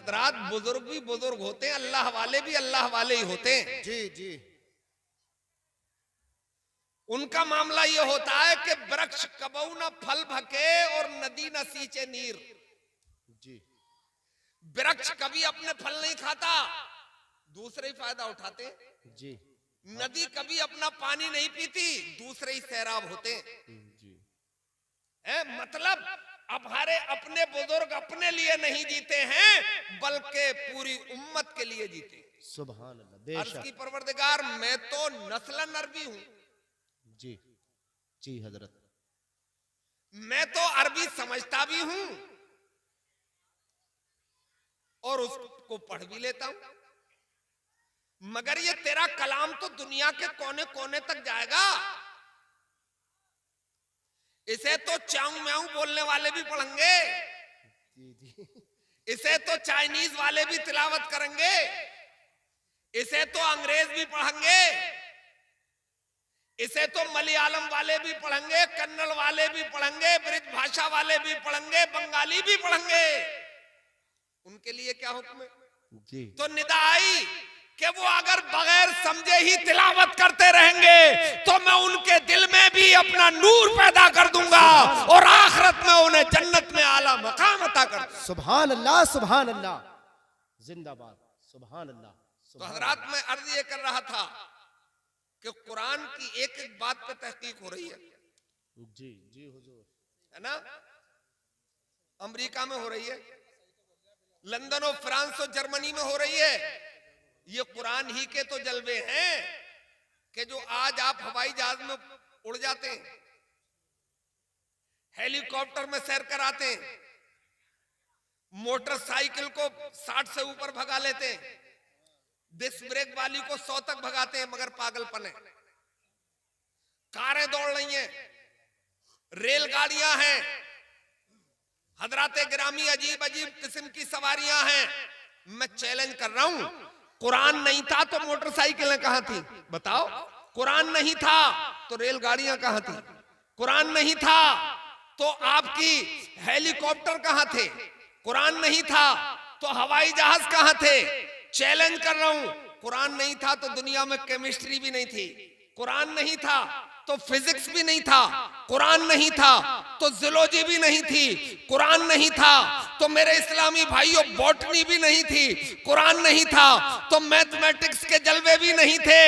हजरात बुजुर्ग भी बुजुर्ग होते हैं, अल्लाह वाले भी अल्लाह वाले ही होते हैं। जी जी। उनका मामला ये होता है कि वृक्ष कबऊ न फल भके और नदी न सींचे नीर। जी वृक्ष कभी अपने फल नहीं खाता, दूसरे ही फायदा उठाते हैं। जी नदी कभी अपना पानी नहीं पीती, दूसरे ही सैराब होते हैं। जी। मतलब अब हमारे अपने बुजुर्ग अपने लिए नहीं जीते हैं, बल्कि पूरी उम्मत के लिए जीते। सुभान अल्लाह, अर्ज बेशक। की परवरदिगार, मैं तो नस्लन अरबी हूं। जी जी हजरत। मैं तो अरबी समझता भी हूं और उसको पढ़ भी लेता हूं, मगर ये तेरा कलाम तो दुनिया के कोने कोने तक जाएगा। इसे तो चाऊ म्याऊ बोलने वाले भी पढ़ेंगे, जी जी। इसे तो चाइनीज वाले भी तिलावत करेंगे, इसे तो अंग्रेज भी पढ़ेंगे, इसे तो मलयालम वाले भी पढ़ेंगे, कन्नड़ वाले भी पढ़ेंगे, ब्रिज भाषा वाले भी पढ़ेंगे, बंगाली भी पढ़ेंगे। उनके लिए क्या हुक्म है? जी। तो निदा आई कि वो अगर बगैर समझे ही तिलावत करते रहेंगे तो मैं उनके दिल में भी अपना नूर पैदा कर दूंगा और आखिरत में उन्हें जन्नत में आला मकाम अता कर दूंगा। सुभान अल्लाह, सुभान अल्लाह, जिंदाबाद, सुभान अल्लाह। तो हजरात, मैं अर्ज ये कर रहा था कि कुरान की एक एक बात पे तहकीक हो रही है। जी जी हुजूर। है ना? अमेरिका में हो रही है, लंदन और फ्रांस और जर्मनी में हो रही है। ये कुरान ही के तो जलवे हैं कि जो आज आप हवाई जहाज में उड़ जाते हैं, हेलीकॉप्टर में सैर कराते हैं, मोटरसाइकिल को 60 से ऊपर भगा लेते हैं, डिस्क ब्रेक वाली को 100 तक भगाते हैं, मगर पागलपन है। कारें दौड़ रही हैं, रेलगाड़ियां हैं, हजराते गिरामी अजीब अजीब किस्म की सवारियां हैं। मैं चैलेंज कर रहा हूं, कुरान नहीं था तो मोटरसाइकिलें कहां थी? बताओ। कुरान नहीं था तो रेलगाड़ियां कहां थी? कुरान नहीं था तो आपकी हेलीकॉप्टर कहां थे? कुरान नहीं था तो हवाई जहाज कहां थे? चैलेंज कर रहा हूं, कुरान नहीं था तो दुनिया में केमिस्ट्री भी नहीं थी, कुरान नहीं था तो फिजिक्स भी नहीं था, कुरान नहीं था तो जूलॉजी भी नहीं थी, कुरान नहीं था तो मेरे इस्लामी भाइयों बॉटनी भी नहीं थी, कुरान नहीं था तो मैथमेटिक्स के जलवे भी नहीं थे।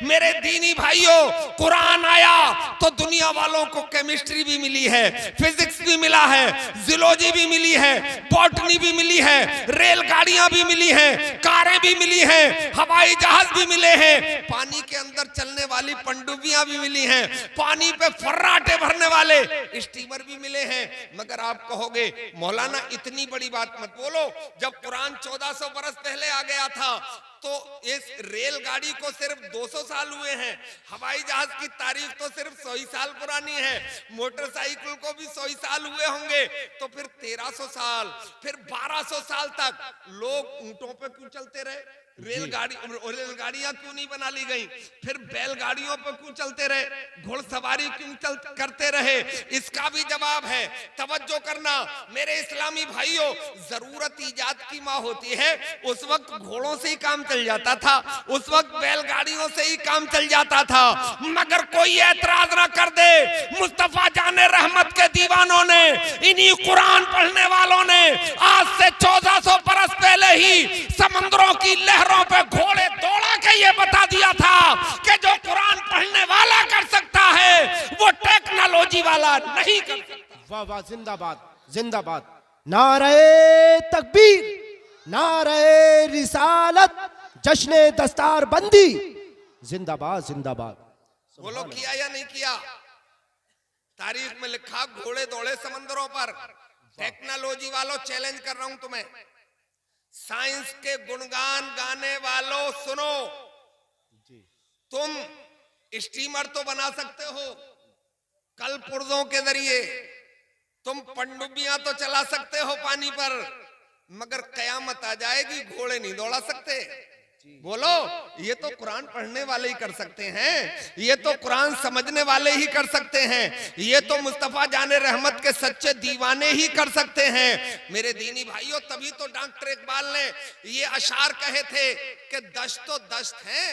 मेरे दीनी भाइयों, कुरान आया तो दुनिया वालों को केमिस्ट्री भी मिली है, फिजिक्स भी मिला है, जूलॉजी भी मिली है, बॉटनी भी मिली है, रेलगाड़ियां भी मिली है, कारें भी मिली है, हवाई जहाज भी मिले हैं, पानी के अंदर चलने वाली पनडुब्बियां भी मिली हैं, पानी पे फर्राटे भरने वाले स्टीमर भी मिले हैं। मगर आप कहोगे मौलाना इतनी बड़ी बात मत बोलो, जब कुरान 1400 बरस पहले आ गया था तो इस रेलगाड़ी को सिर्फ 200 साल हुए हैं, हवाई जहाज की तारीख तो सिर्फ 100 ही साल पुरानी है, मोटरसाइकिल को भी 100 ही साल हुए होंगे, तो फिर 1300 साल, फिर 1200 साल तक लोग ऊंटों पे क्यों चलते रहे? रेलगाड़ियां क्यों नहीं बना ली गई? फिर बैलगाड़ियों पर क्यों चलते रहे? घुड़सवारी क्यों करते रहे? इसका भी जवाब है। तवज्जो करना मेरे इस्लामी भाइयों, जरूरत ईजाद की माँ होती है। उस वक्त घोड़ों से ही काम चल जाता था, उस वक्त बैलगाड़ियों से ही काम चल जाता था, मगर कोई एतराज ना कर दे। मुस्तफा जाने रहमत के दीवानों ने, इन्हीं कुरान पढ़ने वालों ने आज से 1400 बरस पहले ही समंदरों की लहरों पे घोड़े दौड़ा के ये बता दिया था कि जो कुरान पढ़ने वाला कर सकता है वो टेक्नोलॉजी वाला नहीं कर सकता। वाह वाह, जिंदाबाद, जिंदाबाद। नारे तकबीर, नारे रिसालत, जश्न दस्तार बंदी, जिंदाबाद, जिंदाबाद। बोलो किया या नहीं किया? तारीख में लिखा घोड़े दौड़े समंदरों पर। टेक्नोलॉजी वालों चैलेंज कर रहा हूं तुम्हें, साइंस के गुणगान गाने वालों सुनो, तुम स्टीमर तो बना सकते हो कल पुर्जों के जरिए, तुम पनडुब्बियां तो चला सकते हो पानी पर, मगर कयामत आ जाएगी घोड़े नहीं दौड़ा सकते। बोलो, ये तो कुरान पढ़ने वाले ही कर सकते हैं, ये तो कुरान समझने वाले ही कर सकते हैं, ये तो मुस्तफा जाने रहमत के सच्चे दीवाने ही कर सकते हैं। मेरे दीनी भाइयों, तभी तो डॉक्टर इकबाल ने ये अशार कहे थे कि दश्त तो दश्त है,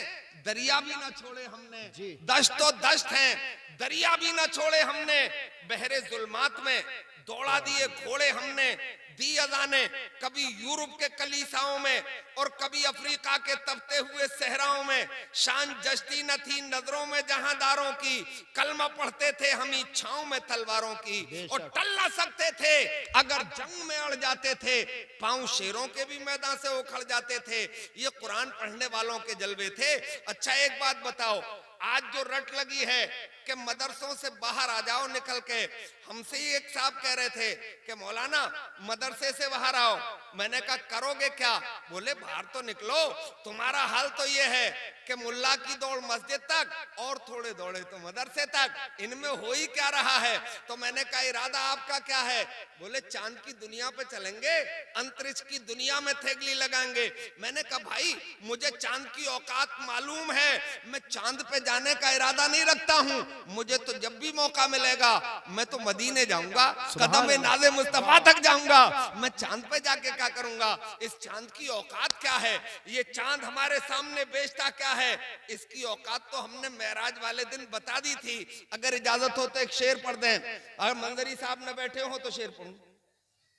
दरिया भी ना छोड़े हमने, दश्त तो दश्त है, दरिया भी ना छोड़े हमने, बहरे जुल्मात में दौड़ा दिए घोड़े हमने, दी अज़ाने कभी यूरोप के कलीसाओं में और कभी अफ्रीका के तपते हुए सहराओं में, शान जश्ती न थी नजरों में जहांदारों की, कलमा पढ़ते थे हम इच्छाओं में तलवारों की, और टल ना सकते थे अगर जंग में अड़ जाते थे, पांव शेरों के भी मैदान से उखड़ जाते थे। ये कुरान पढ़ने वालों के जलवे थे। अच्छा एक बात बताओ, आज जो रट लगी है कि मदरसों से बाहर आ जाओ निकल के, हमसे ही एक साहब कह रहे थे कि मौलाना मदरसे से बाहर आओ, मैंने कहा करोगे क्या? बोले बाहर तो निकलो, तुम्हारा हाल तो ये है कि मुल्ला की दौड़ मस्जिद तक और थोड़े दौड़े तो मदरसे तक, इनमें हो ही क्या रहा है? तो मैंने कहा इरादा आपका क्या है? बोले चांद की दुनिया पे चलेंगे, अंतरिक्ष की दुनिया में थेगली लगाएंगे। मैंने कहा भाई मुझे चांद की औकात मालूम है, मैं चांद पे जाने का इरादा नहीं रखता हूँ, मुझे तो जब भी मौका मिलेगा मैं तो मदीने जाऊंगा, कदम नाज़े मुस्तफा तक जाऊंगा, मैं चांद पे जाके क्या करूंगा? इस चांद की औकात क्या है? ये चांद हमारे सामने बेचता क्या है? इसकी औकात तो हमने मेराज वाले दिन बता दी थी। अगर इजाजत हो तो एक शेर पढ़ दें, अगर मंजरी साहब न बैठे हो तो शेर पढ़ूं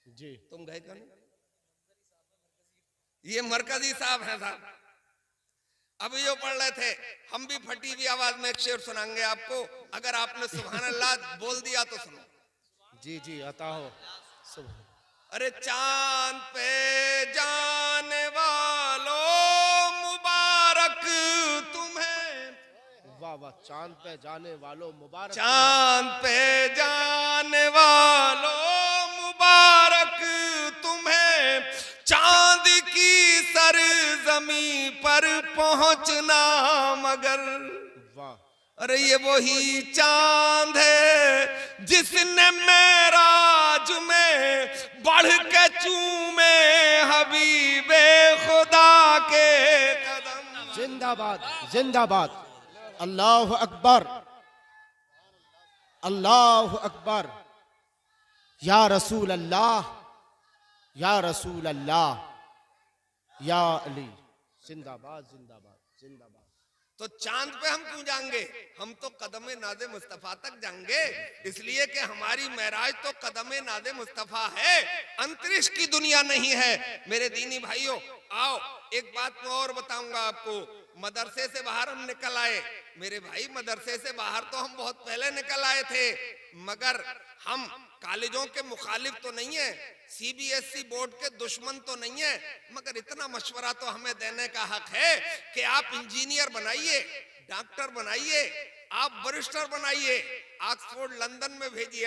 जी। तुम गए क्यों नहीं? ये मरकजी साहब हैं साहब, अब यो पढ़ रहे थे, हम भी फटी हुई आवाज में एक शेर सुनाएंगे आपको, अगर आपने सुभान अल्लाह बोल दिया तो सुनो। जी जी अता हो। अरे चांद पे जाने वालों मुबारक तुम्हें, वाह वाह, चांद पे जाने वालों मुबारक, चांद पे जाने वालों मुबारक तुम्हें, चांद की सरजमी पर पहुंचना मगर। वाह, अरे ये वही चांद है जिसने मेराज में बढ़ के चूमे हबीबे खुदा के कदम। जिंदाबाद जिंदाबाद, अल्लाह अकबर अल्लाह अकबर, या रसूल अल्लाह या रसूल अल्लाह या अली, जिंदाबाद जिंदाबाद जिंदाबाद। तो चांद पे हम क्यों जाएंगे? हम तो कदमे नाज़े मुस्तफा तक जाएंगे, इसलिए कि हमारी महराज तो कदमे नाज़े मुस्तफा है, अंतरिक्ष की दुनिया नहीं है। मेरे दीनी भाइयों आओ एक बात मैं और बताऊंगा आपको। मदरसे से बाहर हम निकल आए, मेरे भाई मदरसे से बाहर तो हम बहुत पहले निकल आए थे, मगर हम कॉलेजों के मुखालिफ तो नहीं है, सीबीएसई बोर्ड के दुश्मन तो नहीं है, मगर इतना मशवरा तो हमें देने का हक है कि आप इंजीनियर बनाइए, डॉक्टर बनाइए, आप बैरिस्टर बनाइए, ऑक्सफोर्ड लंदन में भेजिए,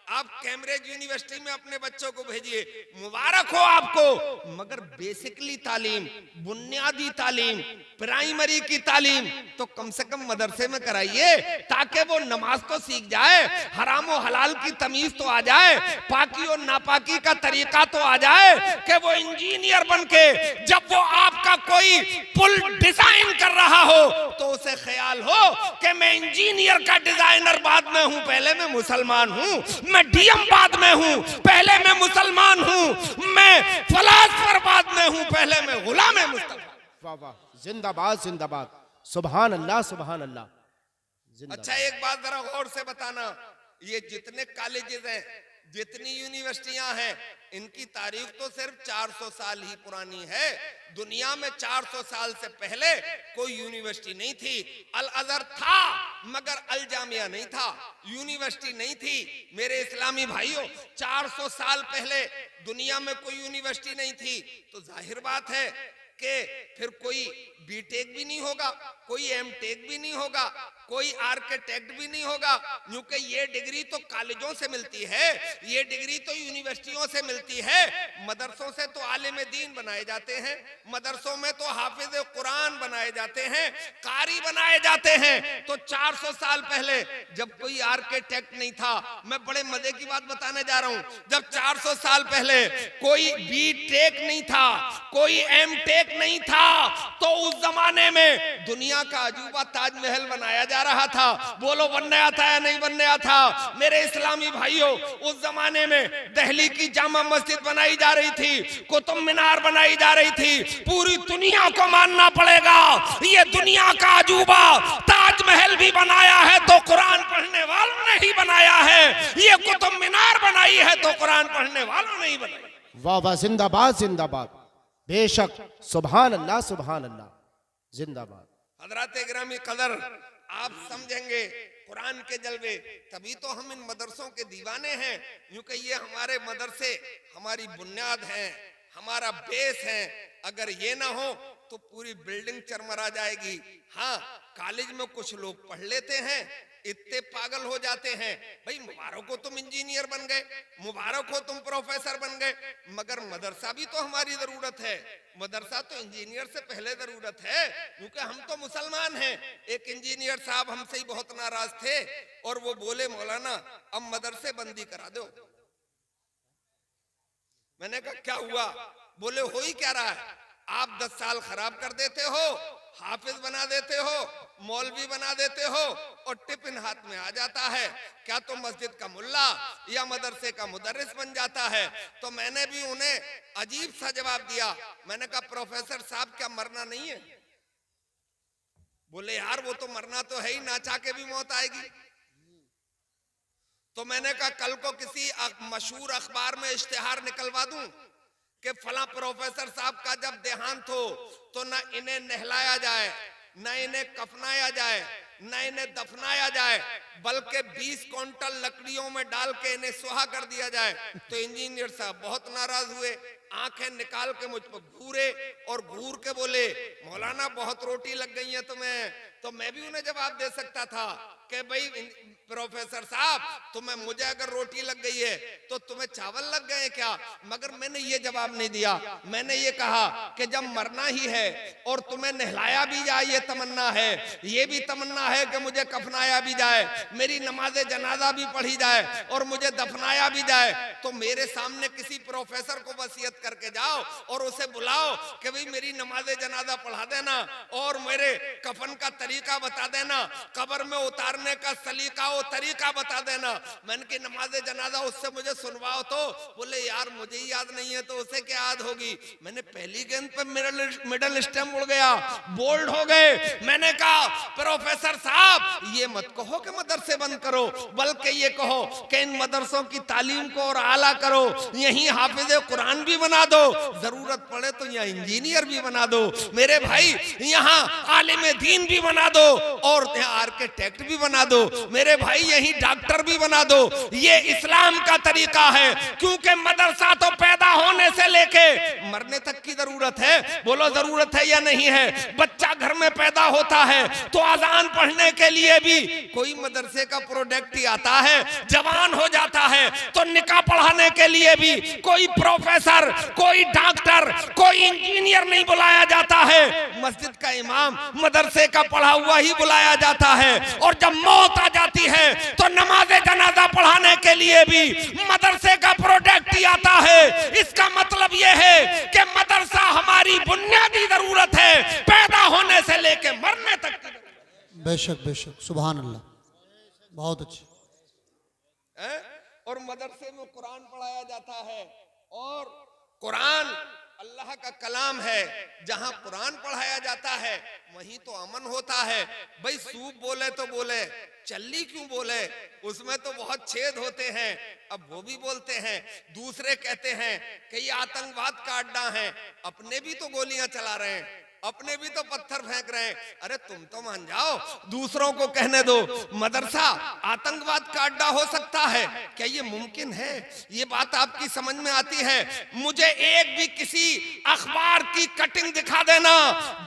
आप कैम्ब्रिज यूनिवर्सिटी में अपने बच्चों को भेजिए, मुबारक हो आपको, मगर बेसिकली तालीम, बुनियादी तालीम, प्राइमरी की तालीम तो कम से कम मदरसे में कराइए, ताकि वो नमाज तो सीख जाए, हराम और हलाल की तमीज तो आ जाए, पाकी और नापाकी का तरीका तो आ जाए, कि वो इंजीनियर बनके जब वो आपका कोई पुल डिजाइन कर रहा हो तो उसे ख्याल हो कि मैं इंजीनियर का डिजाइनर बाद में हूं, पहले मैं मुसलमान हूं, मैं डीएम बाद में हूं, पहले मैं मुसलमान हूं, मैं फलासफर बाद में हूं, पहले मैं गुलाम मुस्तफा। वाह वाह, जिंदाबाद जिंदाबाद, सुभान अल्लाह सुभान अल्लाह। अच्छा एक बात जरा गौर से बताना, ये जितने कॉलेजेस हैं, जितनी यूनिवर्सिटियां हैं, इनकी तारीख तो सिर्फ 400 साल ही पुरानी है। दुनिया में 400 साल से पहले कोई यूनिवर्सिटी नहीं थी। अल अजहर था मगर अल जामिया नहीं था, यूनिवर्सिटी नहीं थी। मेरे इस्लामी भाइयों 400 साल पहले दुनिया में कोई यूनिवर्सिटी नहीं थी, तो जाहिर बात है कि फिर कोई बीटेक भी नहीं होगा, कोई एमटेक भी नहीं होगा, कोई आर्किटेक्ट भी नहीं होगा, क्योंकि ये डिग्री तो कॉलेजों से मिलती है, ये डिग्री तो यूनिवर्सिटियों से मिलती है। मदरसों से तो आलिम दीन बनाए जाते हैं, मदरसों में तो हाफिज कुरान बनाए जाते हैं, कारी बनाए जाते हैं। तो 400 साल पहले जब कोई आर्किटेक्ट नहीं था, मैं बड़े मजे की बात बताने जा रहा हूं, जब 400 साल पहले कोई बी टेक नहीं था, कोई एम टेक नहीं था, तो उस जमाने में दुनिया का अजूबा ताजमहल बनाया जा रहा था। बोलो बनने आता है नहीं बनने आता? मेरे इस्लामी भाइयों, उस जमाने में दिल्ली की जामा मस्जिद बनाई जा रही थी, कुतुब मीनार बनाई जा रही थी। पूरी दुनिया को मानना पड़ेगा, ये दुनिया का अजूबा ताजमहल भी बनाया है तो कुरान पढ़ने वालों ने ही बनाया है, ये कुतुब मीनार बनाई है तो कुरान पढ़ने वालों ने ही बनाई। वाह वाह, जिंदाबाद जिंदाबाद, बेशक, सुभान अल्लाह सुभान अल्लाह, जिंदाबाद। हजरत गिरामी कदर, आप समझेंगे कुरान के जलवे, तभी तो हम इन मदरसों के दीवाने हैं, क्योंकि ये हमारे मदरसे हमारी बुनियाद हैं, हमारा बेस है। अगर ये ना हो तो पूरी बिल्डिंग चरमरा जाएगी। हाँ, कॉलेज में कुछ लोग पढ़ लेते हैं, इतने पागल हो जाते हैं, भाई मुबारक हो तुम इंजीनियर बन गए, मुबारक हो तुम प्रोफेसर बन गए, मगर मदरसा भी तो हमारी जरूरत है। मदरसा तो इंजीनियर से पहले जरूरत है, क्योंकि हम तो मुसलमान हैं। एक इंजीनियर साहब हमसे ही बहुत नाराज थे और वो बोले, मौलाना अब मदरसे बंदी करा दो। मैंने कहा क्या हुआ? बोले हो ही क्या रहा है, आप 10 साल खराब कर देते हो, हाफिज बना देते हो, मौलवी बना देते हो, और टिफिन हाथ में आ जाता है, क्या तो मस्जिद का मुल्ला या मदरसे का मुदर्रिस बन जाता है। तो मैंने भी उन्हें अजीब सा जवाब दिया। मैंने कहा प्रोफेसर साहब क्या मरना नहीं है? बोले यार वो तो मरना तो है ही, ना चाह के भी मौत आएगी। तो मैंने कहा कल को किसी मशहूर अखबार में इश्तिहार निकलवा दूं कि फला प्रोफेसर साहब का जब देहांत हो तो ना इन्हें नहलाया जाए, ना इन्हें कफनाया जाए, ना इन्हें दफनाया जाए, बल्कि 20 क्विंटल लकड़ियों में डाल के इन्हें सुहा कर दिया जाए। तो इंजीनियर साहब बहुत नाराज हुए, आंखें निकाल के मुझ पर घूरे और घूर के बोले, मौलाना बहुत रोटी लग गई है तुम्हें। तो मैं भी उन्हें जवाब दे सकता था कि भाई प्रोफेसर साहब, तुम्हें मुझे अगर रोटी लग गई है तो तुम्हें चावल लग गए क्या? मगर मैंने ये जवाब नहीं दिया। मैंने ये कहा कि जब मरना ही है और तुम्हें नहलाया भी जाए ये तमन्ना है, ये भी तमन्ना है कि मुझे कफनाया भी जाए, मेरी नमाज जनाजा भी पढ़ी जाए और मुझे दफनाया भी जाए, तो मेरे सामने किसी प्रोफेसर को वसीयत करके जाओ और उसे बुलाओ कि भाई मेरी नमाज जनाजा पढ़ा देना और मेरे कफन का तरीका बता देना, कब्र में उतारने का सलीका और तरीका बता देना। मैंने की नमाज जनाजा उससे मुझे सुनवाओ। तो बोले यार मुझे ही याद नहीं है तो उसे क्या याद होगी। मैंने पहली गेंद पे मिडल स्टंप उड़ गया, बोल्ड हो गए। मैंने कहा प्रोफेसर साहब ये मत कहो कि मदरसे बंद करो, बल्कि ये कहो कि इन मदरसों की तालीम को और आला करो, यहीं हाफिज कुरान भी बना दो, जरूरत पड़े तो यहाँ इंजीनियर भी बना दो, मेरे भाई यहाँ आलिम दीन भी बना दो और यहाँ आर्किटेक्ट भी बना दो, मेरे भाई यहीं डॉक्टर भी बना दो। ये इस्लाम का तरीका है, क्योंकि मदरसा तो पैदा होने से लेके मरने तक की जरूरत है। बोलो जरूरत है या नहीं है? बच्चा घर में पैदा होता है तो अजान पढ़ने के लिए भी कोई मदरसे का प्रोडक्ट ही आता है, जवान हो जाता है तो निकाह पढ़ाने के लिए भी कोई प्रोफेसर, कोई डॉक्टर, कोई इंजीनियर नहीं बुलाया जाता है, मस्जिद का इमाम, मदरसे का पढ़ा हुआ ही बुलाया जाता है। और जब मौत आ जाती है तो नमाज जनाजा पढ़ाने के लिए भी मदरसे का प्रोडक्ट ही आता है। इसका मतलब यह है कि मदरसा हमारी बुनियादी जरूरत है, पैदा होने से लेके मरने तक की। बेशक बेशक, सुभान अल्लाह, बहुत अच्छी। और मदरसे में कुरान पढ़ाया जाता है और कुरान अल्लाह का कलाम है। जहां कुरान पढ़ाया जाता है वहीं तो अमन होता है। भाई सूप बोले तो बोले, चल्ली क्यों बोले, उसमें तो बहुत छेद होते हैं। अब वो भी बोलते हैं, दूसरे कहते हैं कि ये आतंकवाद का अड्डा है, अपने भी तो गोलियां चला रहे हैं। अपने भी तो पत्थर फेंक रहे हैं। अरे तुम तो मान जाओ, दूसरों को कहने दो। मदरसा आतंकवाद का अड्डा हो सकता है, क्या ये मुमकिन है? ये बात आपकी समझ में आती है? मुझे एक भी किसी अखबार की कटिंग दिखा देना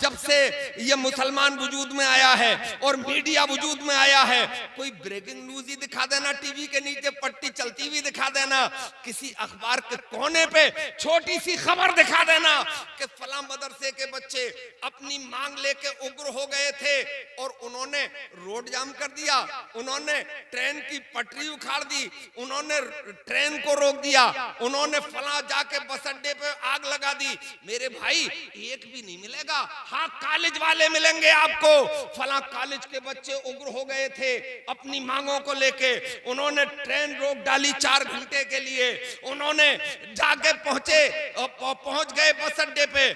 जब से ये मुसलमान वजूद में आया है और मीडिया वजूद में आया है। कोई ब्रेकिंग न्यूज ही दिखा देना, टीवी के नीचे पट्टी चलती हुई दिखा देना, किसी अखबार के कोने पे छोटी सी खबर दिखा देना कि फला मदरसे के बच्चे अपनी मांग लेके उग्र हो गए थे और उन्होंने रोड जाम कर दिया, उन्होंने ट्रेन की पटरी उखाड़ दी, उन्होंने ट्रेन को रोक दिया, उन्होंने फला जाके बस अड्डे पे आग लगा दी। मेरे भाई एक भी नहीं मिलेगा। हाँ, कॉलेज वाले मिलेंगे आपको। फला कॉलेज के बच्चे उग्र हो गए थे अपनी मांगों को लेके, उन्होंने ट्रेन रोक डाली 4 घंटे के लिए, उन्होंने जाके पहुंच गए बस अड्डे पे,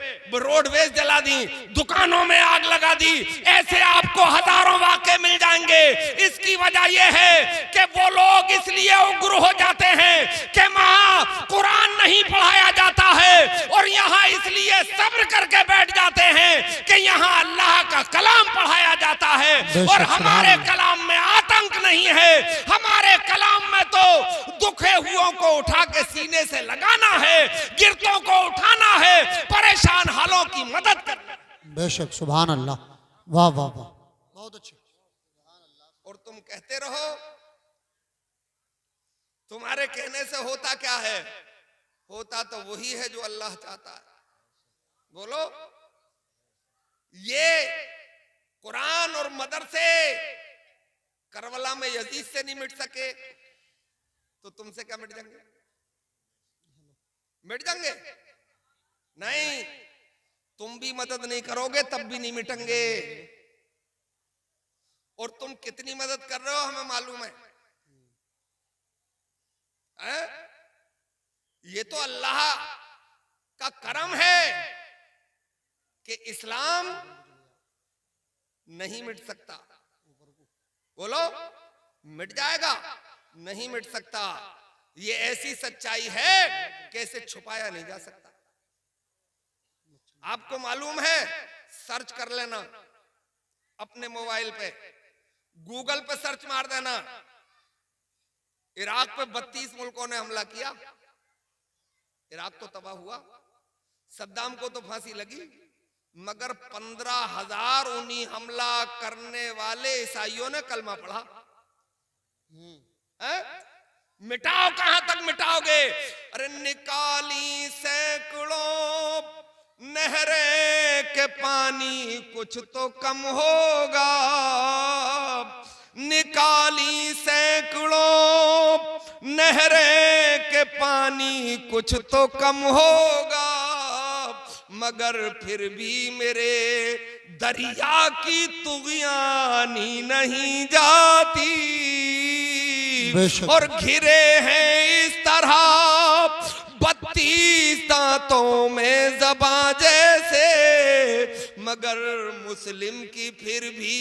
रोडवेज जला दी, दुकानों में आग लगा दी। ऐसे आपको हजारों वाकये मिल जाएंगे। इसकी वजह यह है कि वो लोग इसलिए उग्र हो जाते हैं कि वहां कुरान नहीं पढ़ाया जाता है, और यहां इसलिए सब्र करके बैठ जाते हैं कि यहां अल्लाह का कलाम पढ़ाया जाता है। और हमारे कलाम में आतंक नहीं है, हमारे कलाम में तो दुखे हुओं को उठा के सीने से लगाना है, गिरतों को उठाना है, परेशान हालों की मदद करना। बेशक, सुभान अल्लाह, वाह वाह वाह, बहुत अच्छे। और तुम कहते रहो, तुम्हारे कहने से होता क्या है? होता तो वही है जो अल्लाह चाहता है। बोलो, ये कुरान और मदरसे करबला में यजीद से नहीं मिट सके तो तुमसे क्या मिट जाएंगे? मिट जाएंगे? नहीं, तुम भी मदद नहीं करोगे तब भी नहीं मिटेंगे। और तुम कितनी मदद कर रहे हो हमें मालूम है। ये तो अल्लाह का करम है कि इस्लाम नहीं मिट सकता। बोलो, मिट जाएगा? नहीं मिट सकता। ये ऐसी सच्चाई है कि इसे छुपाया नहीं जा सकता। आपको मालूम है, सर्च कर लेना अपने मोबाइल पे, गूगल पे सर्च मार देना, इराक पे 32 मुल्कों ने हमला किया, इराक तो तबाह हुआ, सद्दाम को तो फांसी लगी, मगर 15,000 उन्हीं हमला करने वाले ईसाइयों ने कलमा पढ़ा। मिटाओ, कहां तक मिटाओगे? अरे निकाली सैकड़ों नहरे के पानी कुछ तो कम होगा, निकाली सैकड़ों नहरे के पानी कुछ तो कम होगा, मगर फिर भी मेरे दरिया की तुग़यानी नहीं जाती, और घिरे हैं इस तरह 32 दांतों में ज़बां जैसे, मगर मुस्लिम की फिर भी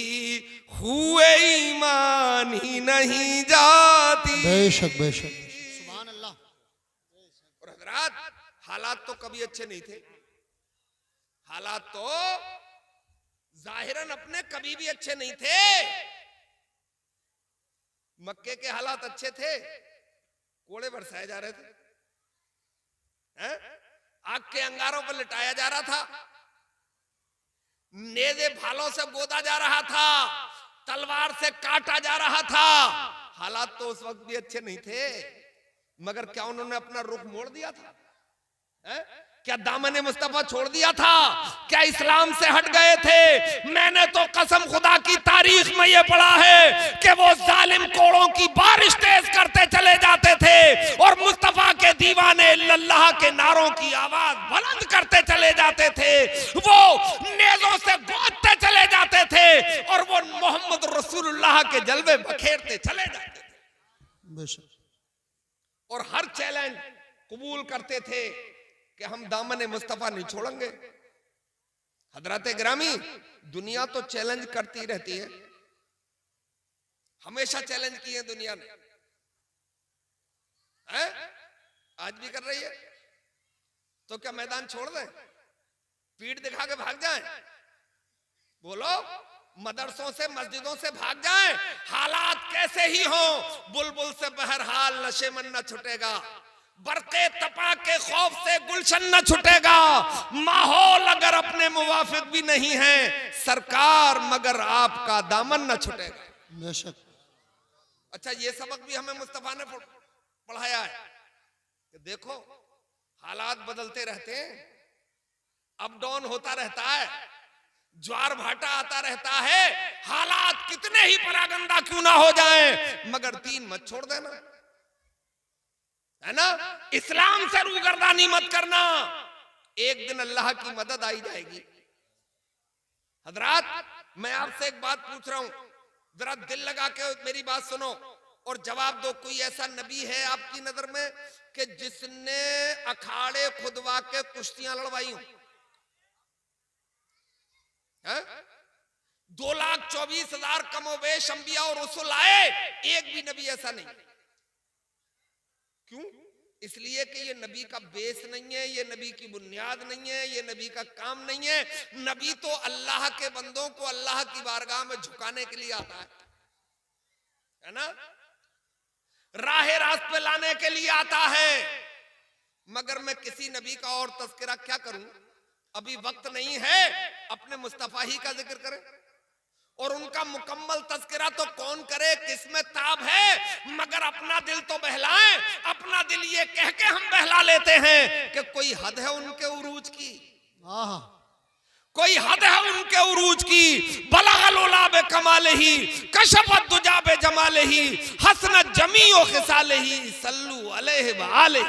हुए ईमान ही नहीं जाती। बेशक बेशक, सुभान अल्लाह। और हज़रात, हालात तो कभी अच्छे नहीं थे, हालात तो जाहिरन अपने कभी भी अच्छे नहीं थे। मक्के के हालात अच्छे थे, कोड़े बरसाए जा रहे थे, आग के अंगारों पर लिटाया जा रहा था, नेज़े भालों से गोदा जा रहा था, तलवार से काटा जा रहा था। हालात तो उस वक्त भी अच्छे नहीं थे, मगर क्या उन्होंने अपना रुख मोड़ दिया था? क्या दामन मुस्तफा छोड़ दिया था? क्या इस्लाम से हट गए थे? मैंने तो कसम खुदा की तारीख में ये पढ़ा है कि वो जालिम कोड़ों की बारिश तेज करते चले जाते थे और मुस्तफा के दीवाने अल्लाह के नारों की आवाज बुलंद करते चले जाते थे। वो नेज़ों से गोदते चले जाते थे और वो मोहम्मद रसूलुल्लाह के जलवे बखेरते चले जाते थे, और हर चैलेंज कबूल करते थे कि हम दामन मुस्तफा नहीं छोड़ेंगे। हजरत गिरामी, दुनिया तो चैलेंज करती रहती है, हमेशा चैलेंज की है दुनिया ने, आज भी कर रही है। तो क्या मैदान छोड़ दें? पीठ दिखा के भाग जाएं? बोलो, मदरसों से मस्जिदों से भाग जाएं, हालात कैसे ही हो, बुलबुल से बहरहाल नशे मन न छुटेगा, बरके तपा के खौफ से गुलशन न छुटेगा, माहौल अगर अपने मुवाफिक भी नहीं है सरकार मगर आपका दामन न छुटेगा। बेशक। अच्छा, ये सबक भी हमें मुस्तफा ने पढ़ाया है कि देखो हालात बदलते रहते हैं, अप डाउन होता रहता है, ज्वार भाटा आता रहता है, हालात कितने ही परागंदा क्यों ना हो जाएं, मगर दीन मत छोड़ देना, है ना। इस्लाम से रूगर्दानी मत करना, एक दिन अल्लाह की मदद आई जाएगी। हजरात, मैं आपसे एक बात पूछ रहा हूं, जरा दिल लगा के मेरी बात सुनो और जवाब दो। कोई ऐसा नबी है आपकी नजर में कि जिसने अखाड़े खुदवा के कुश्तियां लड़वाई हो? 2,24,000 कमोबेश अंबिया और रसूल आए, एक भी नबी ऐसा नहीं। क्यों? इसलिए कि ये नबी का बेस नहीं है, ये नबी की बुनियाद नहीं है, ये नबी का काम नहीं है। नबी तो अल्लाह के बंदों को अल्लाह की बारगाह में झुकाने के लिए आता है ना, राह रास्त पे लाने के लिए आता है। मगर मैं किसी नबी का और तस्करा क्या करूं, अभी वक्त नहीं है, अपने मुस्तफा ही का जिक्र करें। और उनका मुकम्मल तस्करा तो कौन करे, किसमें ताब है, मगर अपना दिल तो बहलाएं। अपना दिल ये कह के हम बहला लेते हैं कि कोई हद है उनके उरूज की, कोई हद है उनके उरूज की। बलगल उला बे कमाले ही, कशफत दुजा बे जमाले ही, हसनत जमी ओ खिसाले ही, सल्लू अलैहि व आले।